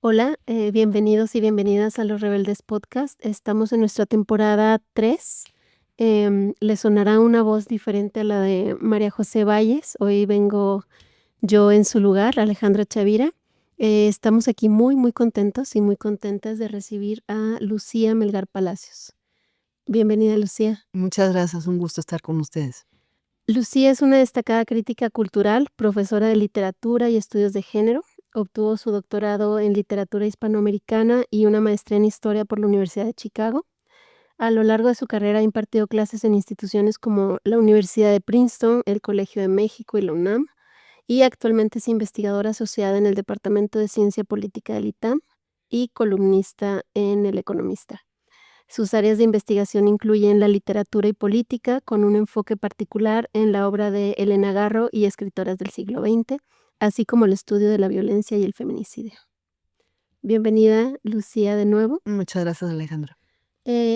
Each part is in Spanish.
Hola, bienvenidos y bienvenidas a Los Rebeldes Podcast. Estamos en nuestra temporada 3. Les sonará una voz diferente a la de María José Valles. Hoy vengo yo en su lugar, Alejandra Chavira. Estamos aquí muy contentos y muy contentas de recibir a Lucía Melgar Palacios. Bienvenida, Lucía. Muchas gracias, un gusto estar con ustedes. Lucía es una destacada crítica cultural, profesora de literatura y estudios de género. Obtuvo su doctorado en literatura hispanoamericana y una maestría en historia por la Universidad de Chicago. A lo largo de su carrera ha impartido clases en instituciones como la Universidad de Princeton, el Colegio de México y la UNAM, y actualmente es investigadora asociada en el Departamento de Ciencia Política del ITAM y columnista en El Economista. Sus áreas de investigación incluyen la literatura y política, con un enfoque particular en la obra de Elena Garro y escritoras del siglo XX, así como el estudio de la violencia y el feminicidio. Bienvenida, Lucía, de nuevo. Muchas gracias, Alejandra.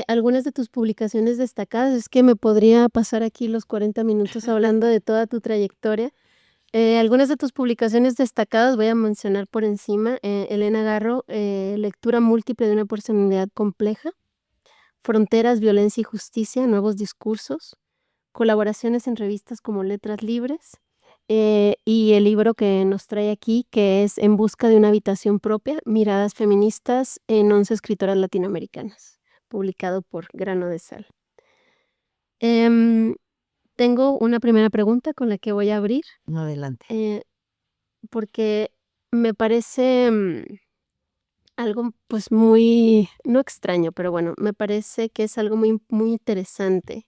Algunas de tus publicaciones destacadas, es que me podría pasar aquí los 40 minutos hablando de toda tu trayectoria. Algunas de tus publicaciones destacadas voy a mencionar por encima. Elena Garro, lectura múltiple de una personalidad compleja. Fronteras, violencia y justicia, nuevos discursos, colaboraciones en revistas como Letras Libres, y el libro que nos trae aquí, que es En busca de una habitación propia, miradas feministas en 11 escritoras latinoamericanas, publicado por Grano de Sal. Tengo una primera pregunta con la que voy a abrir, Adelante. porque me parece algo pues muy, no extraño, pero bueno, me parece que es algo muy interesante.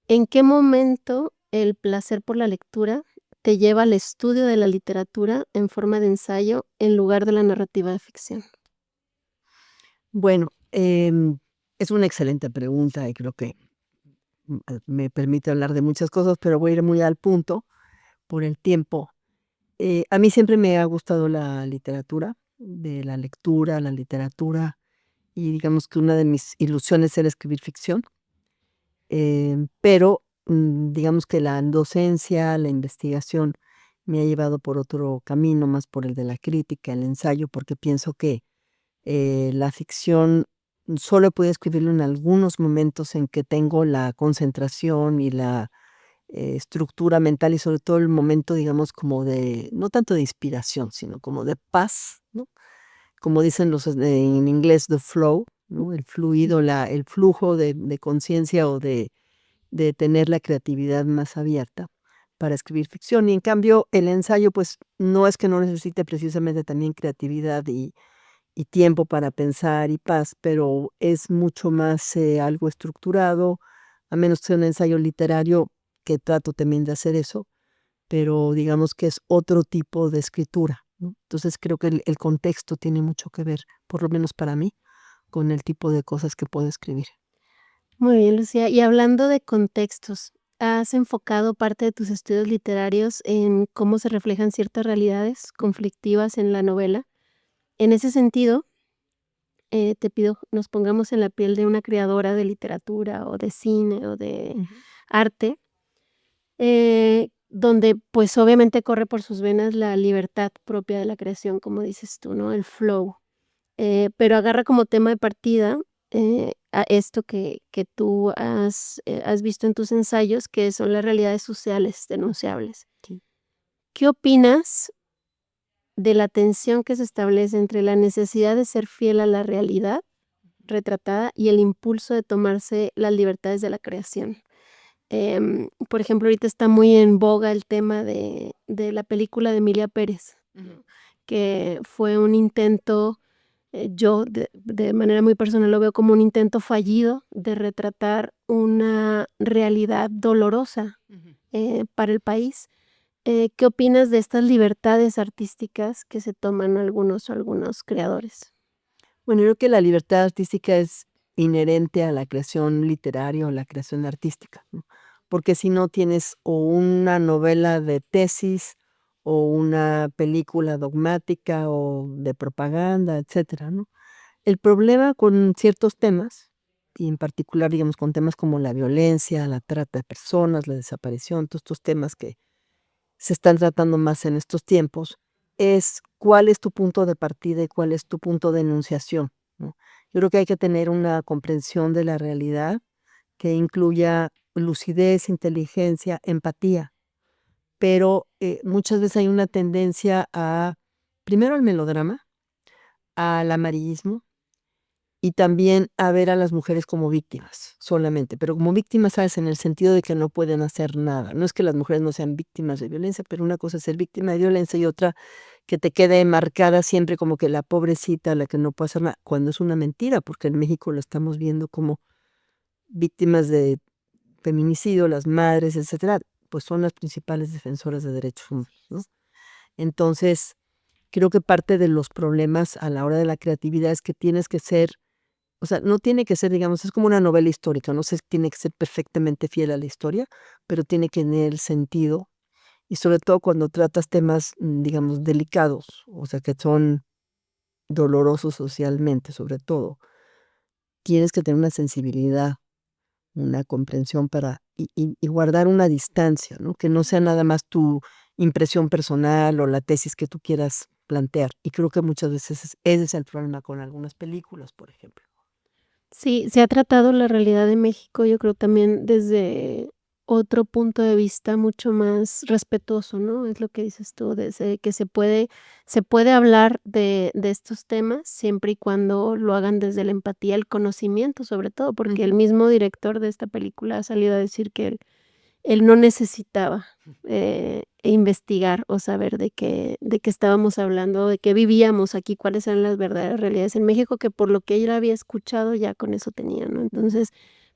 ¿En qué momento el placer por la lectura te lleva al estudio de la literatura en forma de ensayo en lugar de la narrativa de ficción? Bueno, es una excelente pregunta y creo que me permite hablar de muchas cosas, pero voy a ir muy al punto por el tiempo. A mí siempre me ha gustado la literatura, de la literatura, y digamos que una de mis ilusiones era escribir ficción, pero digamos que la docencia, la investigación me ha llevado por otro camino, más por el de la crítica, el ensayo, porque pienso que la ficción solo puedo escribirlo en algunos momentos en que tengo la concentración y la estructura mental y sobre todo el momento, digamos, como de, no tanto de inspiración, sino como de paz, ¿no? Como dicen los en inglés, the flow, ¿no? El fluido, el flujo de conciencia o de tener la creatividad más abierta para escribir ficción. Y en cambio, el ensayo, pues no es que no necesite precisamente también creatividad y tiempo para pensar y paz, pero es mucho más algo estructurado, a menos que sea un ensayo literario, que trato también de hacer eso, pero digamos que es otro tipo de escritura, ¿no? Entonces creo que el contexto tiene mucho que ver, por lo menos para mí, con el tipo de cosas que puedo escribir. Muy bien, Lucía. Y hablando de contextos, ¿has enfocado parte de tus estudios literarios en cómo se reflejan ciertas realidades conflictivas en la novela? En ese sentido, te pido nos pongamos en la piel de una creadora de literatura o de cine o de arte, donde pues obviamente corre por sus venas la libertad propia de la creación, como dices tú, ¿no? El flow. Pero agarra como tema de partida a esto que tú has visto en tus ensayos, que son las realidades sociales denunciables. Sí. ¿Qué opinas de la tensión que se establece entre la necesidad de ser fiel a la realidad retratada y el impulso de tomarse las libertades de la creación? Por ejemplo, ahorita está muy en boga el tema de la película de Emilia Pérez, ¿no? Que fue un intento, yo de manera muy personal lo veo como un intento fallido de retratar una realidad dolorosa para el país. ¿Qué opinas de estas libertades artísticas que se toman algunos creadores? Bueno, yo creo que la libertad artística es inherente a la creación literaria o la creación artística, ¿no? Porque si no tienes o una novela de tesis o una película dogmática o de propaganda, etcétera, ¿no? El problema con ciertos temas, y en particular, digamos, con temas como la violencia, la trata de personas, la desaparición, todos estos temas que se están tratando más en estos tiempos, es cuál es tu punto de partida y cuál es tu punto de enunciación, ¿no? Yo creo que hay que tener una comprensión de la realidad que incluya lucidez, inteligencia, empatía, pero muchas veces hay una tendencia a, primero al melodrama, al amarillismo y también a ver a las mujeres como víctimas solamente, pero como víctimas, ¿sabes? En el sentido de que no pueden hacer nada. No es que las mujeres no sean víctimas de violencia, pero una cosa es ser víctima de violencia y otra que te quede marcada siempre como que la pobrecita, la que no puede hacer nada, cuando es una mentira, porque en México lo estamos viendo como víctimas de feminicidio, las madres, etcétera, pues son las principales defensoras de derechos humanos, ¿no? Entonces, creo que parte de los problemas a la hora de la creatividad es que tienes que ser, o sea, no tiene que ser, digamos, es como una novela histórica, no sé si tiene que ser perfectamente fiel a la historia, pero tiene que tener sentido y sobre todo cuando tratas temas, digamos, delicados, o sea, que son dolorosos socialmente, sobre todo, tienes que tener una sensibilidad, una comprensión para y guardar una distancia, ¿no? Que no sea nada más tu impresión personal o la tesis que tú quieras plantear. Y creo que muchas veces ese es el problema con algunas películas, por ejemplo. Sí, se ha tratado la realidad de México, yo creo también desde otro punto de vista mucho más respetuoso, ¿no? Es lo que dices tú, desde que se puede hablar de estos temas siempre y cuando lo hagan desde la empatía, el conocimiento, sobre todo, porque el Ujú. mismo director de esta película ha salido a decir que él no necesitaba, investigar o saber de qué estábamos hablando, de qué vivíamos aquí, cuáles eran las verdaderas realidades en México, que por lo que él había escuchado ya con eso tenía, ¿no? Entonces,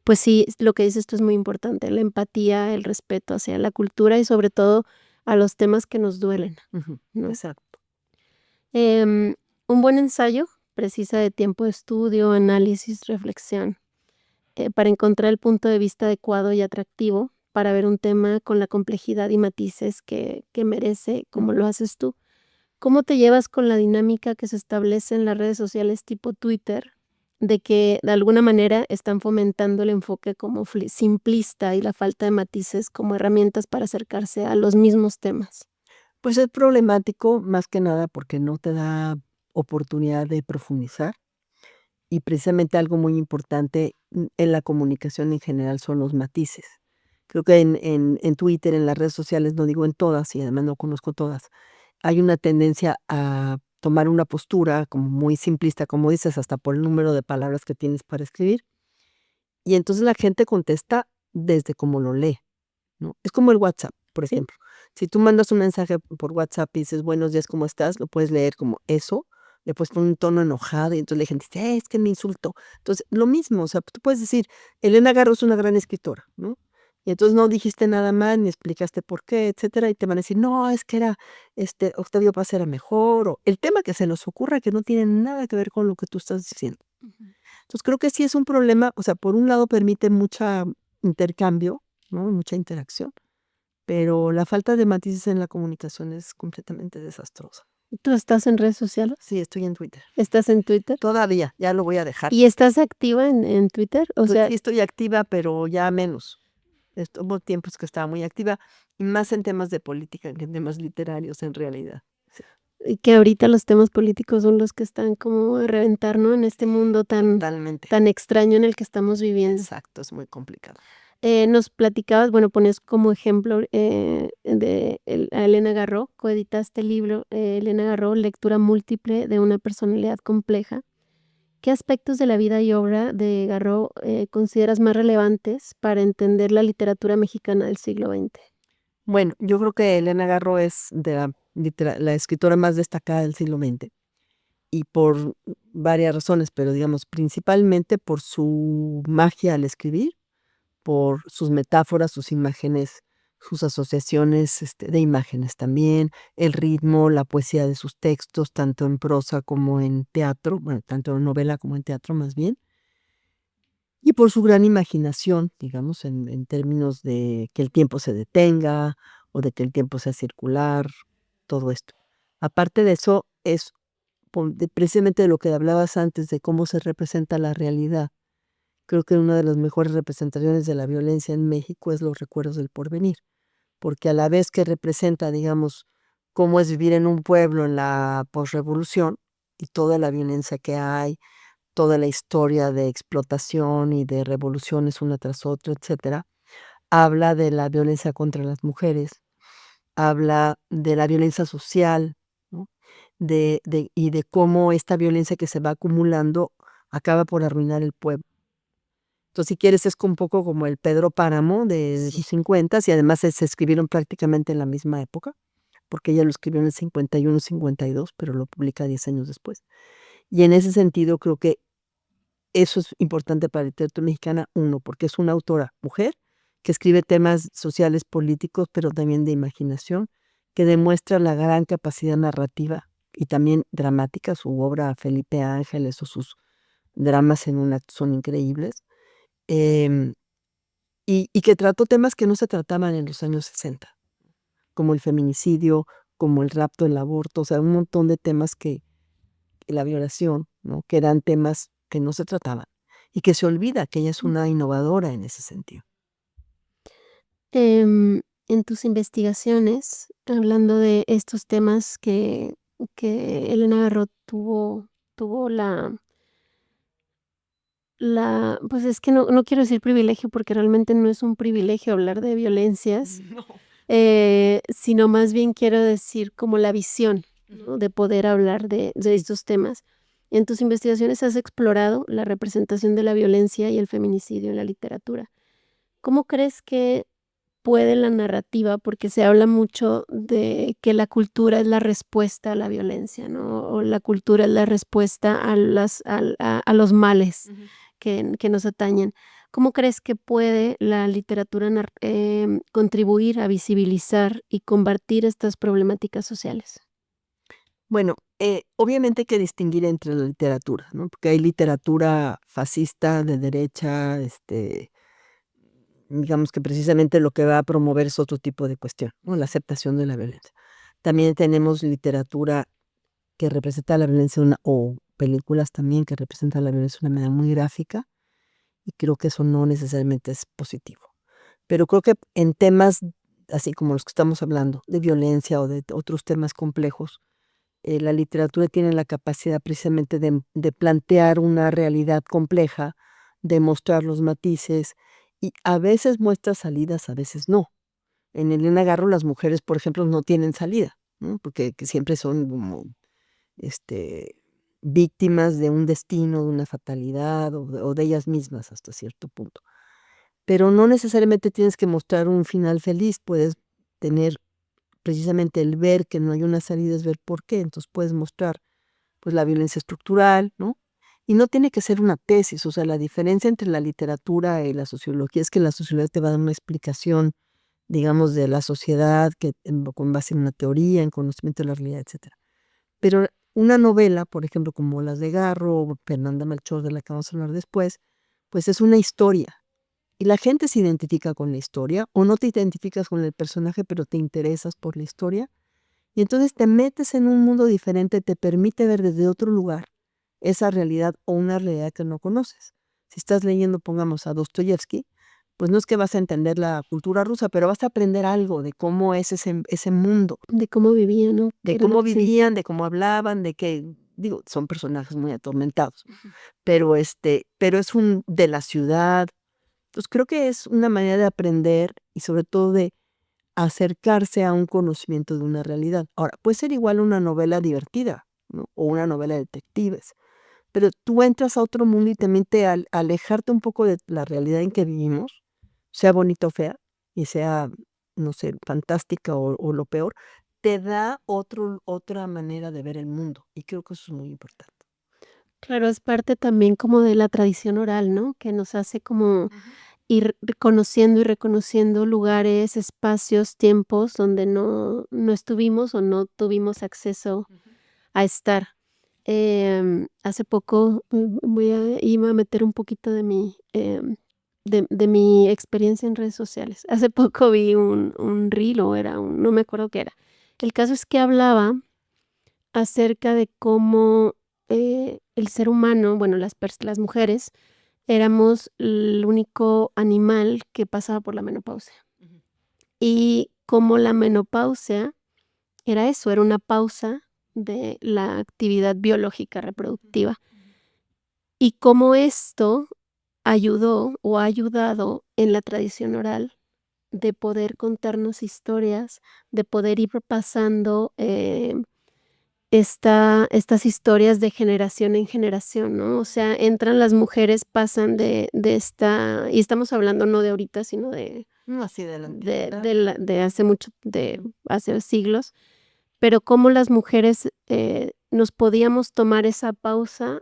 pues sí, lo que dices tú es muy importante, la empatía, el respeto hacia la cultura y sobre todo a los temas que nos duelen, Ujú, ¿no? exacto. Em, un buen ensayo precisa de tiempo de estudio, análisis, reflexión para encontrar el punto de vista adecuado y atractivo para ver un tema con la complejidad y matices que merece, como lo haces tú. ¿Cómo te llevas con la dinámica que se establece en las redes sociales tipo Twitter, de que de alguna manera están fomentando el enfoque como simplista y la falta de matices como herramientas para acercarse a los mismos temas? Pues es problemático más que nada porque no te da oportunidad de profundizar y precisamente algo muy importante en la comunicación en general son los matices. Creo que en Twitter, en las redes sociales, no digo en todas y además no conozco todas, hay una tendencia a tomar una postura como muy simplista, como dices, hasta por el número de palabras que tienes para escribir, y entonces la gente contesta desde cómo lo lee, ¿no? Es como el WhatsApp, por Sí. ejemplo. Si tú mandas un mensaje por WhatsApp y dices: "Buenos días, ¿cómo estás?", lo puedes leer como eso, le puedes poner un tono enojado y entonces la gente dice: Es que me insultó". Entonces, lo mismo, o sea, tú puedes decir: "Elena Garro es una gran escritora", ¿no? Y entonces no dijiste nada mal, ni explicaste por qué, etcétera, y te van a decir: "No, es que era, Octavio Paz era mejor", o el tema que se nos ocurra que no tiene nada que ver con lo que tú estás diciendo. Ujú. Entonces, creo que sí es un problema, o sea, por un lado permite mucha intercambio, ¿no? Mucha interacción, pero la falta de matices en la comunicación es completamente desastrosa. ¿Tú estás en redes sociales? Sí, estoy en Twitter. ¿Estás en Twitter? Todavía, ya lo voy a dejar. ¿Y estás activa en Twitter? O Pues sea, sí estoy activa, pero ya menos. Hubo tiempos que estaba muy activa, y más en temas de política que en temas literarios en realidad. Sí, que ahorita los temas políticos son los que están como a reventar, ¿no? En este mundo tan totalmente. tan extraño en el que estamos viviendo. Exacto, es muy complicado. Nos platicabas, bueno, pones como ejemplo, a Elena Garro, coeditaste el libro, Elena Garro, lectura múltiple de una personalidad compleja. ¿Qué aspectos de la vida y obra de Garro, consideras más relevantes para entender la literatura mexicana del siglo XX? Bueno, yo creo que Elena Garro es de la escritora más destacada del siglo XX. Y por varias razones, pero digamos, principalmente por su magia al escribir, por sus metáforas, sus imágenes, sus asociaciones, de imágenes también, el ritmo, la poesía de sus textos, tanto en prosa como en teatro, bueno, tanto en novela como en teatro más bien, y por su gran imaginación, digamos, en términos de que el tiempo se detenga o de que el tiempo sea circular, todo esto. Aparte de eso, es precisamente de lo que hablabas antes, de cómo se representa la realidad. Creo que una de las mejores representaciones de la violencia en México es Los recuerdos del porvenir, porque a la vez que representa, digamos, cómo es vivir en un pueblo en la posrevolución y toda la violencia que hay, toda la historia de explotación y de revoluciones una tras otra, etcétera. Habla de la violencia contra las mujeres, habla de la violencia social, ¿no? Y de cómo esta violencia que se va acumulando acaba por arruinar el pueblo. Entonces, si quieres, es un poco como el Pedro Páramo de los 50 y además se escribieron prácticamente en la misma época, porque ella lo escribió en el 51, 52, pero lo publica 10 años después. Y en ese sentido, creo que eso es importante para la literatura mexicana, uno, porque es una autora mujer que escribe temas sociales, políticos, pero también de imaginación, que demuestra la gran capacidad narrativa y también dramática. Su obra Felipe Ángeles o sus dramas en una son increíbles. em, y que trató temas que no se trataban en los años 60, como el feminicidio, como el rapto, el aborto, o sea, un montón de temas la violación, ¿no? Que eran temas que no se trataban y que se olvida que ella es una innovadora en ese sentido. En tus investigaciones, hablando de estos temas que Elena Garro tuvo pues es que no quiero decir privilegio, porque realmente no es un privilegio hablar de violencias, No. sino más bien quiero decir como la visión, ¿no? De poder hablar de estos temas. En tus investigaciones has explorado la representación de la violencia y el feminicidio en la literatura. ¿Cómo crees que puede la narrativa? Porque se habla mucho de que la cultura es la respuesta a la violencia, ¿no? O la cultura es la respuesta a los males que nos atañen. ¿Cómo crees que puede la literatura contribuir a visibilizar y combatir estas problemáticas sociales? Bueno, obviamente hay que distinguir entre la literatura, ¿no? Porque hay literatura fascista de derecha, digamos que precisamente lo que va a promover es otro tipo de cuestión, ¿no? La aceptación de la violencia. También tenemos literatura que representa la violencia o películas también que representan la violencia de una manera muy gráfica, y creo que eso no necesariamente es positivo. Pero creo que en temas así como los que estamos hablando, de violencia o de otros temas complejos, la literatura tiene la capacidad precisamente de plantear una realidad compleja, de mostrar los matices, y a veces muestra salidas, a veces no. En Elena Garro las mujeres, por ejemplo, no tienen salida, ¿no? Porque que siempre son como este, víctimas de un destino, de una fatalidad o de ellas mismas hasta cierto punto. Pero no necesariamente tienes que mostrar un final feliz, puedes tener precisamente el ver que no hay una salida, es ver por qué, entonces puedes mostrar pues la violencia estructural, ¿no? Y no tiene que ser una tesis, o sea, la diferencia entre la literatura y la sociología es que la sociología te va a dar una explicación, digamos, de la sociedad con base en una teoría, en conocimiento de la realidad, etcétera. Pero una novela, por ejemplo, como las de Garro o Fernanda Melchor, de la que vamos a hablar después, pues es una historia. Y la gente se identifica con la historia, o no te identificas con el personaje, pero te interesas por la historia. Y entonces te metes en un mundo diferente, te permite ver desde otro lugar esa realidad o una realidad que no conoces. Si estás leyendo, pongamos, a Dostoyevsky, pues no es que vas a entender la cultura rusa, pero vas a aprender algo de cómo es ese mundo, De cómo vivían, ¿no? de cómo vivían, de cómo hablaban, de que, digo, son personajes muy atormentados, pero es un de la ciudad. Entonces creo que es una manera de aprender y sobre todo de acercarse a un conocimiento de una realidad. Ahora, puede ser igual una novela divertida, ¿no? O una novela de detectives, pero tú entras a otro mundo y también alejarte un poco de la realidad en que vivimos, sea bonita o fea, y sea, no sé, fantástica o lo peor, te da otra manera de ver el mundo. Y creo que eso es muy importante. Claro, es parte también como de la tradición oral, ¿no? Que nos hace como ir conociendo y reconociendo lugares, espacios, tiempos donde no estuvimos o no tuvimos acceso a estar. Hace poco, iba a meter un poquito de mi experiencia en redes sociales. Hace poco vi un reel o era no me acuerdo qué era. El caso es que hablaba acerca de cómo, el ser humano, bueno, las mujeres, éramos el único animal que pasaba por la menopausia, y cómo la menopausia era eso, era una pausa de la actividad biológica reproductiva. Y cómo esto ayudó o ha ayudado en la tradición oral de poder contarnos historias, de poder ir pasando, estas historias de generación en generación, ¿no? O sea, entran las mujeres, pasan de esta y estamos hablando no de ahorita, sino de Así de la de antigüedad. de la de hace mucho de hace siglos, pero cómo las mujeres, nos podíamos tomar esa pausa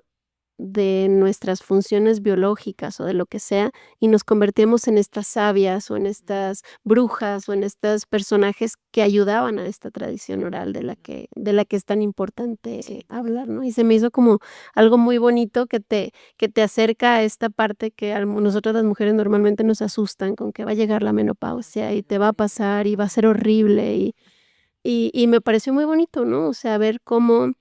de nuestras funciones biológicas o de lo que sea, y nos convertíamos en estas sabias, o en estas brujas, o en estos personajes que ayudaban a esta tradición oral de la que es tan importante, hablar, ¿no? Y se me hizo como algo muy bonito que te acerca a esta parte que al nosotras las mujeres normalmente nos asustan con que va a llegar la menopausia, y te va a pasar, y va a ser horrible, y me pareció muy bonito, ¿no? O sea, ver cómo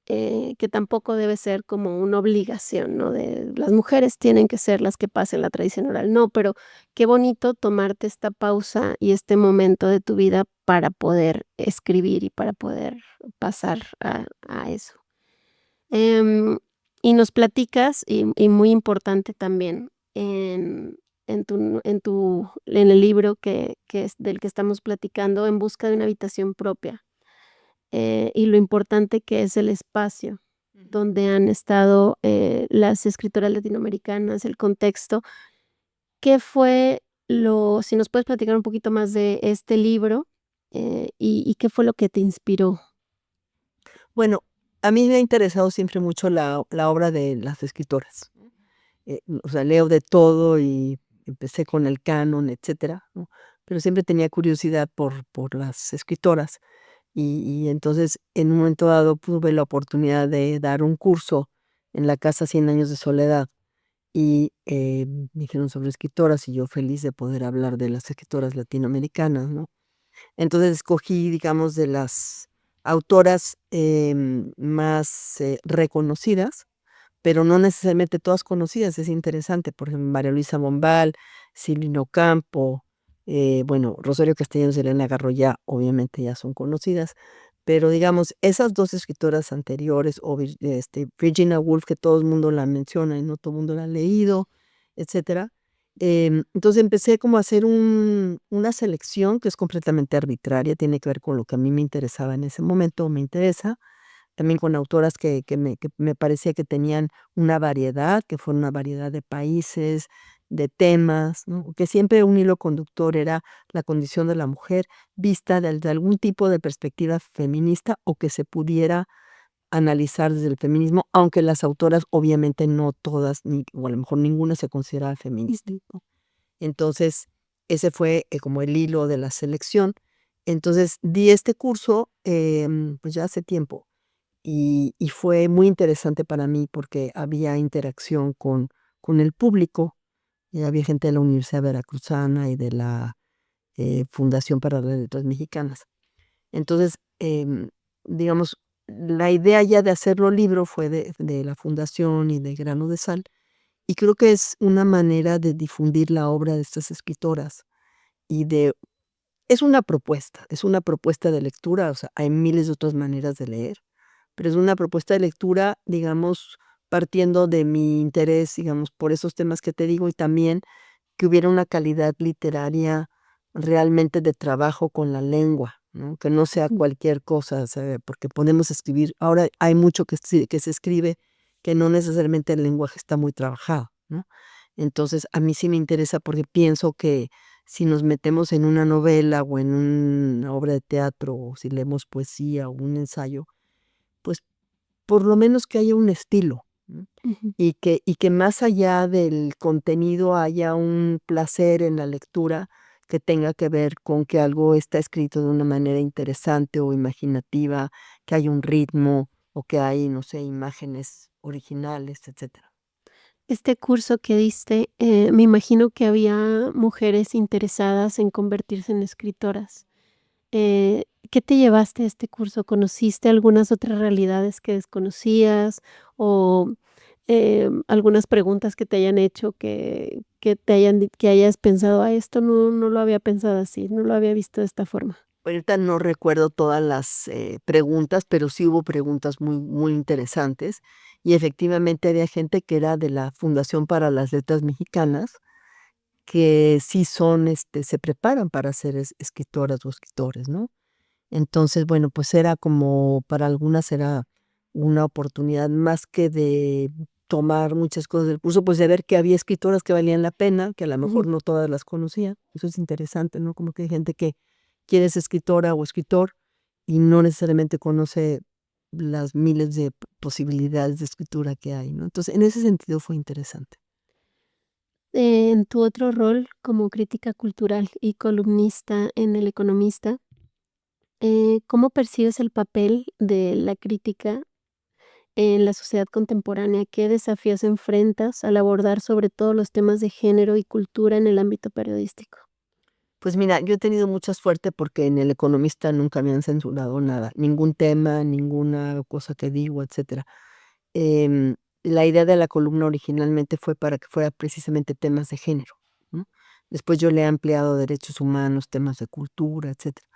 que tampoco debe ser como una obligación, ¿no? De las mujeres tienen que ser las que pasen la tradición oral. No, pero qué bonito tomarte esta pausa y este momento de tu vida para poder escribir y para poder pasar a eso. Em, y nos platicas, y muy importante también, en el libro que es del que estamos platicando, En busca de una habitación propia, y lo importante que es el espacio donde han estado, las escritoras latinoamericanas, el contexto. ¿Qué fue lo si nos puedes platicar un poquito más de este libro, y qué fue lo que te inspiró? Bueno, a mí me ha interesado siempre mucho la obra de las escritoras. O sea, leo de todo y empecé con el canon, etcétera, ¿no? Pero siempre tenía curiosidad por las escritoras. Y entonces, en un momento dado, tuve la oportunidad de dar un curso en la Casa 100 años de soledad y, me dijeron sobre escritoras, y yo feliz de poder hablar de las escritoras latinoamericanas, ¿no? Entonces, escogí, digamos, de las autoras, más, reconocidas, pero no necesariamente todas conocidas, es interesante, por ejemplo, María Luisa Bombal, Silvino Campo, bueno, Rosario Castellanos y Elena Garro ya, obviamente, ya son conocidas, pero digamos, esas 2 escritoras anteriores, o Virginia Woolf, que todo el mundo la menciona y no todo el mundo la ha leído, etcétera. Entonces empecé como a hacer una selección que es completamente arbitraria, tiene que ver con lo que a mí me interesaba en ese momento, me interesa, también con autoras que me parecía que tenían una variedad, que fue una variedad de países, de temas, ¿no? Que siempre un hilo conductor era la condición de la mujer vista desde algún tipo de perspectiva feminista o que se pudiera analizar desde el feminismo, aunque las autoras obviamente no todas, ni o a lo mejor ninguna se consideraba feminista, Ujú. ¿no? Entonces, ese fue, como el hilo de la selección. Entonces, di este curso, pues, ya hace tiempo, y fue muy interesante para mí porque había interacción con el público, y había gente de la Universidad Veracruzana y de la, Fundación para las Letras Mexicanas. Entonces, digamos, la idea ya de hacerlo libro fue de la fundación y de Grano de Sal, y creo que es una manera de difundir la obra de estas escritoras y de es una propuesta de lectura, o sea, hay miles de otras maneras de leer, pero es una propuesta de lectura, digamos, partiendo de mi interés, digamos, por esos temas que te digo, y también que hubiera una calidad literaria realmente de trabajo con la lengua, ¿no? Que no sea Ujú. cualquier cosa, o sea, porque podemos escribir ahora hay mucho que se escribe que no necesariamente el lenguaje está muy trabajado, ¿no? Entonces, a mí sí me interesa porque pienso que si nos metemos en una novela o en una obra de teatro, o si leemos poesía o un ensayo, pues, por lo menos que haya un estilo, ¿no? Ujú. Y que más allá del contenido haya un placer en la lectura que tenga que ver con que algo está escrito de una manera interesante o imaginativa, que hay un ritmo o que hay, no sé, imágenes originales, etcétera. Este curso que diste, me imagino que había mujeres interesadas en convertirse en escritoras. ¿Qué te llevaste a este curso? ¿Conociste algunas otras realidades que desconocías o, algunas preguntas que te hayan hecho que te hayan di que hayas pensado: "Esto no lo había pensado así, no lo había visto de esta forma"? Ahorita no recuerdo todas las preguntas, pero sí hubo preguntas muy, muy interesantes. Y efectivamente había gente que era de la Fundación para las Letras Mexicanas, que sí son, se preparan para ser escritoras o escritores, ¿no? Entonces, bueno, pues era como, para algunas era una oportunidad más que de tomar muchas cosas del curso, pues de ver que había escritoras que valían la pena, que a lo mejor Ujú. no todas las conocía. Eso es interesante, ¿no? Como que hay gente que quiere ser escritora o escritor y no necesariamente conoce las miles de posibilidades de escritura que hay, ¿no? Entonces, en ese sentido fue interesante. En tu otro rol como crítica cultural y columnista en El Economista, ¿cómo percibes el papel de la crítica en la sociedad contemporánea? ¿Qué desafíos enfrentas al abordar sobre todo los temas de género y cultura en el ámbito periodístico? Pues mira, yo he tenido mucha suerte porque en El Economista nunca me han censurado nada, ningún tema, ninguna cosa que digo, etcétera. La idea de la columna originalmente fue para que fuera precisamente temas de género, ¿no? Después yo le he ampliado derechos humanos, temas de cultura, etcétera.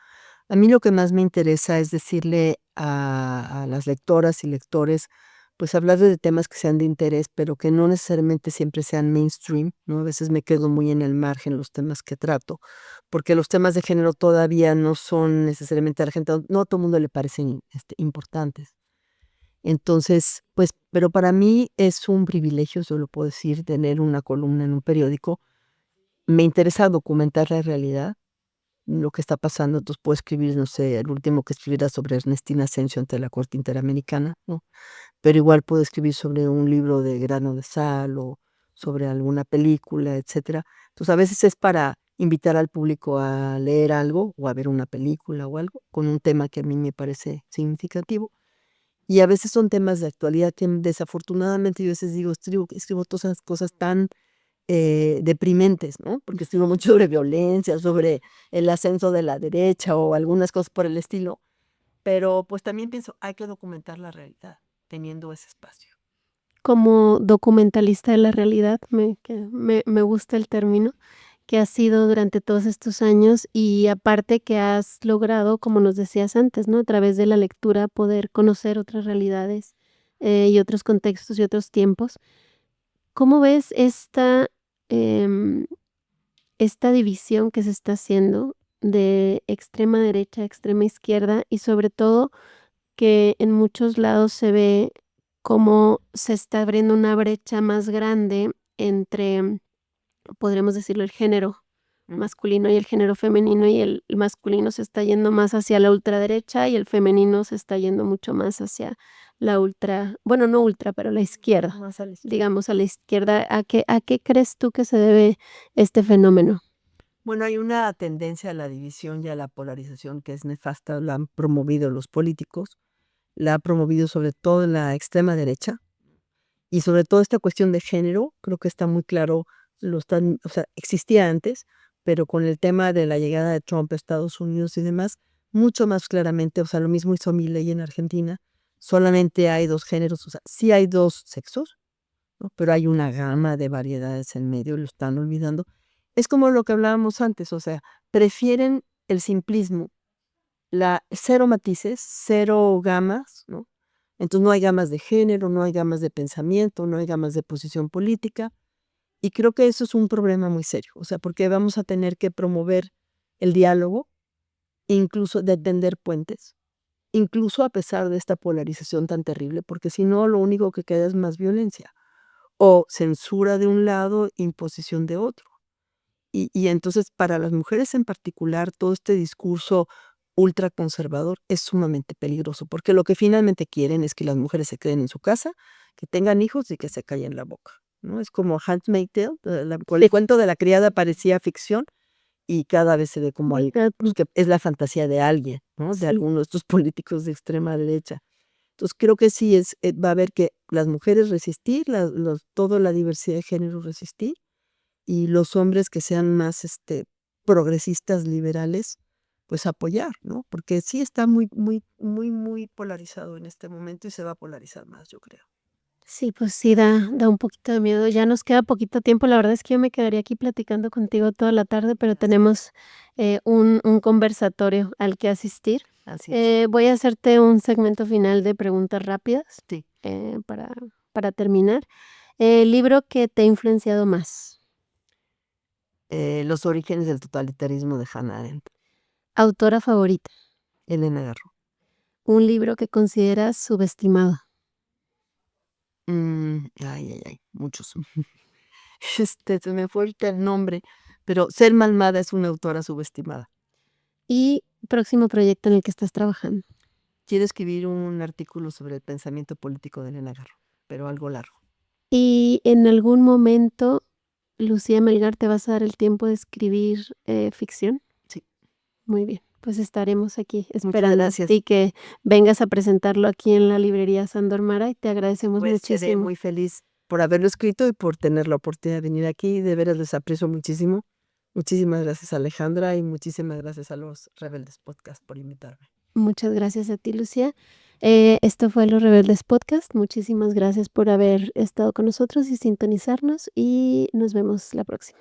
A mí lo que más me interesa es decirle a las lectoras y lectores, pues hablar de temas que sean de interés, pero que no necesariamente siempre sean mainstream, ¿no? A veces me quedo muy en el margen los temas que trato, porque los temas de género todavía no son necesariamente a la gente, no a todo el mundo le parecen importantes. Entonces, pues, pero para mí es un privilegio, eso lo puedo decir, tener una columna en un periódico. Me interesa documentar la realidad, lo que está pasando. Entonces puedo escribir, no sé, el último que escribiera sobre Ernestina Asensio ante la Corte Interamericana, ¿no? Pero igual puedo escribir sobre un libro de Grano de Sal o sobre alguna película, etcétera. Entonces, a veces es para invitar al público a leer algo o a ver una película o algo con un tema que a mí me parece significativo. Y a veces son temas de actualidad que desafortunadamente yo a veces digo, escribo todas esas cosas tan deprimentes, ¿no? Porque escribo mucho sobre violencia, sobre el ascenso de la derecha o algunas cosas por el estilo, pero pues también pienso, hay que documentar la realidad teniendo ese espacio. Como documentalista de la realidad, me gusta el término, que has sido durante todos estos años y aparte que has logrado, como nos decías antes, ¿no? A través de la lectura poder conocer otras realidades, y otros contextos y otros tiempos. ¿Cómo ves em, esta división que se está haciendo de extrema derecha, extrema izquierda y sobre todo que en muchos lados se ve cómo se está abriendo una brecha más grande entre, podríamos decirlo, el género Mm. masculino y el género femenino, y el masculino se está yendo más hacia la ultraderecha y el femenino se está yendo mucho más hacia la ultra, bueno, no ultra, pero la izquierda, Más a la izquierda. digamos, a la izquierda. ¿A qué crees tú que se debe este fenómeno? Bueno, hay una tendencia a la división y a la polarización que es nefasta, la han promovido los políticos, la ha promovido sobre todo la extrema derecha. Y sobre todo esta cuestión de género, creo que está muy claro, o sea, existía antes, pero con el tema de la llegada de Trump a Estados Unidos y demás, mucho más claramente, o sea, lo mismo hizo Milei en Argentina, solamente hay 2 géneros, o sea, sí hay 2 sexos, ¿no? Pero hay una gama de variedades en medio, lo están olvidando. Es como lo que hablábamos antes, o sea, prefieren el simplismo, la cero matices, cero gamas, ¿no? Entonces no hay gamas de género, no hay gamas de pensamiento, no hay gamas de posición política. Y creo que eso es un problema muy serio, o sea, porque vamos a tener que promover el diálogo, incluso de tender puentes, incluso a pesar de esta polarización tan terrible, porque si no, lo único que queda es más violencia o censura de un lado, imposición de otro. Y entonces para las mujeres en particular, todo este discurso ultraconservador es sumamente peligroso, porque lo que finalmente quieren es que las mujeres se queden en su casa, que tengan hijos y que se callen la boca, ¿no? Es como Handmaid's Tale, el Sí, cuento de la criada parecía ficción y cada vez se ve como pues, que es la fantasía de alguien, ¿no? De sí. alguno de estos políticos de extrema derecha. Entonces creo que sí va a haber que las mujeres resistir, toda la diversidad de género resistir y los hombres que sean más, progresistas, liberales, pues apoyar, ¿no? Porque sí está muy, muy, muy, muy polarizado en este momento y se va a polarizar más, yo creo. Sí, pues sí, da un poquito de miedo. Ya nos queda poquito tiempo. La verdad es que yo me quedaría aquí platicando contigo toda la tarde, pero Así es, tenemos, un conversatorio al que asistir. así es. Voy a hacerte un segmento final de preguntas rápidas, Sí. para terminar. ¿Libro que te ha influenciado más? Los orígenes del totalitarismo de Hannah Arendt, ¿Autora favorita? Elena Garro. ¿Un libro que consideras subestimado? Ay, muchos. Se me fue ahorita el nombre, pero Selma Almada es una autora subestimada. Y próximo proyecto en el que estás trabajando. Quiero escribir un artículo sobre el pensamiento político de Elena Garro, pero algo largo. ¿Y en algún momento, Lucía Melgar, te vas a dar el tiempo de escribir, ficción? Sí, Muy bien, pues estaremos aquí muchas gracias. esperándote y que vengas a presentarlo aquí en la librería Sándor Mara y te agradecemos Pues seré muchísimo. muy feliz por haberlo escrito y por tener la oportunidad de venir aquí. De veras les aprecio muchísimo. Muchísimas gracias, Alejandra, y muchísimas gracias a los Rebeldes Podcast por invitarme. Muchas gracias a ti, Lucía. Esto fue Los Rebeldes Podcast. Muchísimas gracias por haber estado con nosotros y sintonizarnos y nos vemos la próxima.